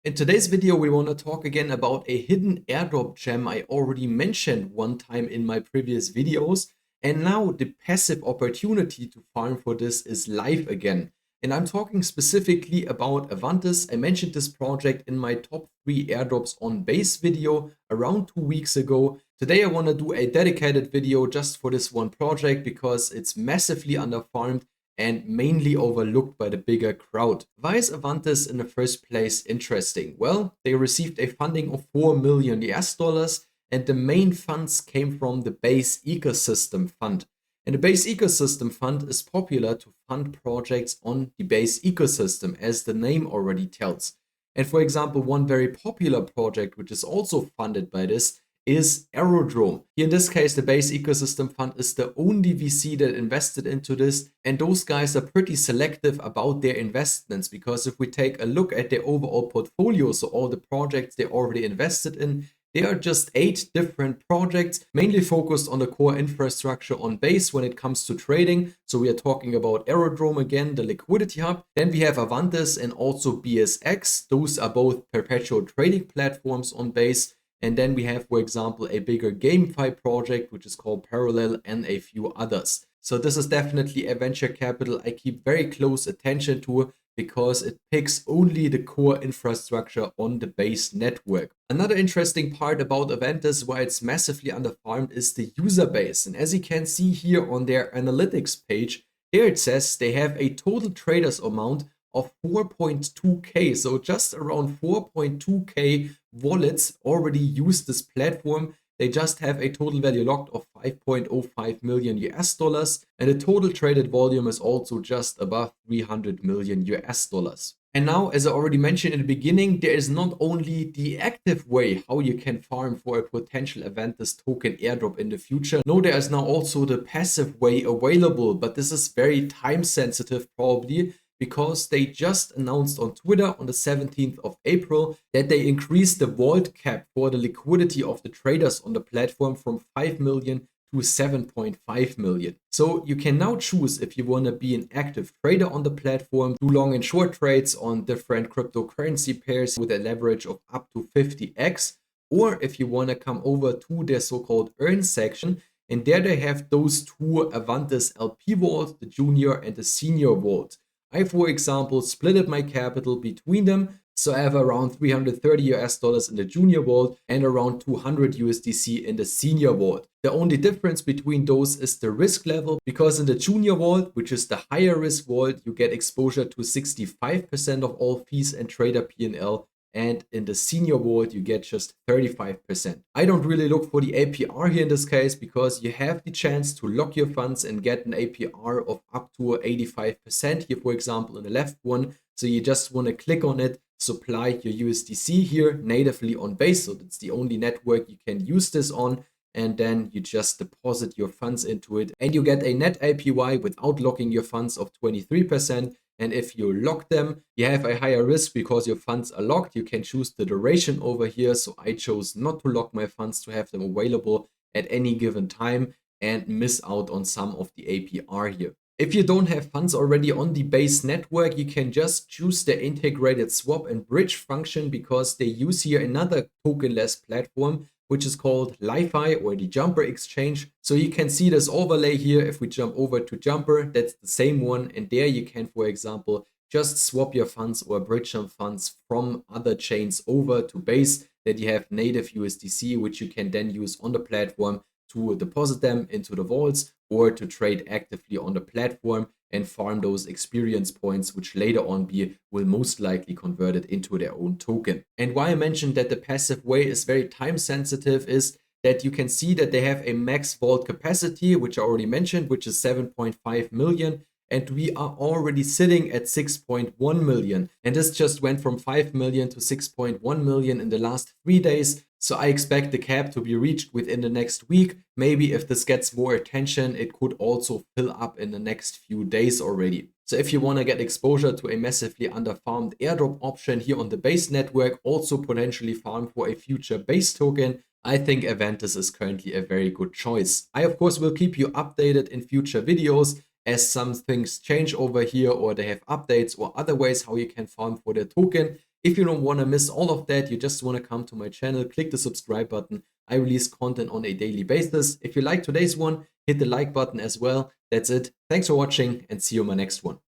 In today's video, we want to talk again about a hidden airdrop gem I already mentioned one time in my previous videos. And now the passive opportunity to farm for this is live again. And I'm talking specifically about Avantis. I mentioned this project in my top 3 airdrops on base video around 2 weeks ago. Today, I want to do a dedicated video just for this one project because it's massively underfarmed and mainly overlooked by the bigger crowd. Why is Avantis in the first place interesting? Well, they received a funding of 4 million US dollars, and the main funds came from the Base Ecosystem Fund. And the Base Ecosystem Fund is popular to fund projects on the Base ecosystem, as the name already tells. And for example, one very popular project which is also funded by this is Airdrop. Here in this case, the Base Ecosystem Fund is the only VC that invested into this, and those guys are pretty selective about their investments, because if we take a look at their overall portfolio, so all the projects they already invested in, there are just 8 different projects, mainly focused on the core infrastructure on Base when it comes to trading. So we are talking about Airdrop again, the liquidity hub. Then we have Avantis and also BSX. Those are both perpetual trading platforms on Base. And then we have, for example, a bigger GameFi project, which is called Parallel, and a few others. So this is definitely a venture capital I keep very close attention to, because it picks only the core infrastructure on the Base network. Another interesting part about Avantis, why it's massively underfarmed, is the user base. And as you can see here on their analytics page, here it says they have a total traders amount of 4.2k, so just around 4.2k wallets already use this platform. They just have a total value locked of 5.05 million US dollars, and the total traded volume is also just above 300 million US dollars. And now, as I already mentioned in the beginning, there is not only the active way how you can farm for a potential Avantis token airdrop in the future. No, there is now also the passive way available, but this is very time sensitive probably, because they just announced on Twitter on the 17th of April that they increased the vault cap for the liquidity of the traders on the platform from 5 million to 7.5 million. So you can now choose if you want to be an active trader on the platform, do long and short trades on different cryptocurrency pairs with a leverage of up to 50x, or if you want to come over to their so-called earn section, and there they have those two Avantis LP vaults, the junior and the senior vault. I, for example, splitted my capital between them, so I have around 330 US dollars in the junior vault and around 200 USDC in the senior vault. The only difference between those is the risk level, because in the junior vault, which is the higher risk vault, you get exposure to 65% of all fees and trader P&L, and in the senior vault you get just 35%. I don't really look for the APR here in this case, because you have the chance to lock your funds and get an APR of up to 85% here, for example, in the left one. So you just want to click on it, supply your USDC here natively on Base, so that's the only network you can use this on, and then you just deposit your funds into it, and you get a net APY without locking your funds of 23%. And if you lock them, you have a higher risk because your funds are locked. You can choose the duration over here. So I chose not to lock my funds to have them available at any given time and miss out on some of the APR here. If you don't have funds already on the Base network, you can just choose the integrated swap and bridge function, because they use here another tokenless platform, which is called Li-Fi, or the Jumper exchange. So you can see this overlay here. If we jump over to Jumper, that's the same one. And there you can, for example, just swap your funds or bridge some funds from other chains over to Base, that you have native USDC, which you can then use on the platform to deposit them into the vaults or to trade actively on the platform and farm those experience points, which later on will most likely convert it into their own token. And why I mentioned that the passive way is very time sensitive is that you can see that they have a max vault capacity, which I already mentioned, which is 7.5 million. And we are already sitting at 6.1 million. And this just went from 5 million to 6.1 million in the last 3 days. So I expect the cap to be reached within the next week. Maybe if this gets more attention, it could also fill up in the next few days already. So if you want to get exposure to a massively underfarmed airdrop option here on the Base network, also potentially farm for a future Base token, I think Avantis is currently a very good choice. I, of course, will keep you updated in future videos as some things change over here, or they have updates or other ways how you can farm for the token. If you don't want to miss all of that, you just want to come to my channel, click the subscribe button. I release content on a daily basis. If you like today's one, hit the like button as well. That's it. Thanks for watching and see you in my next one.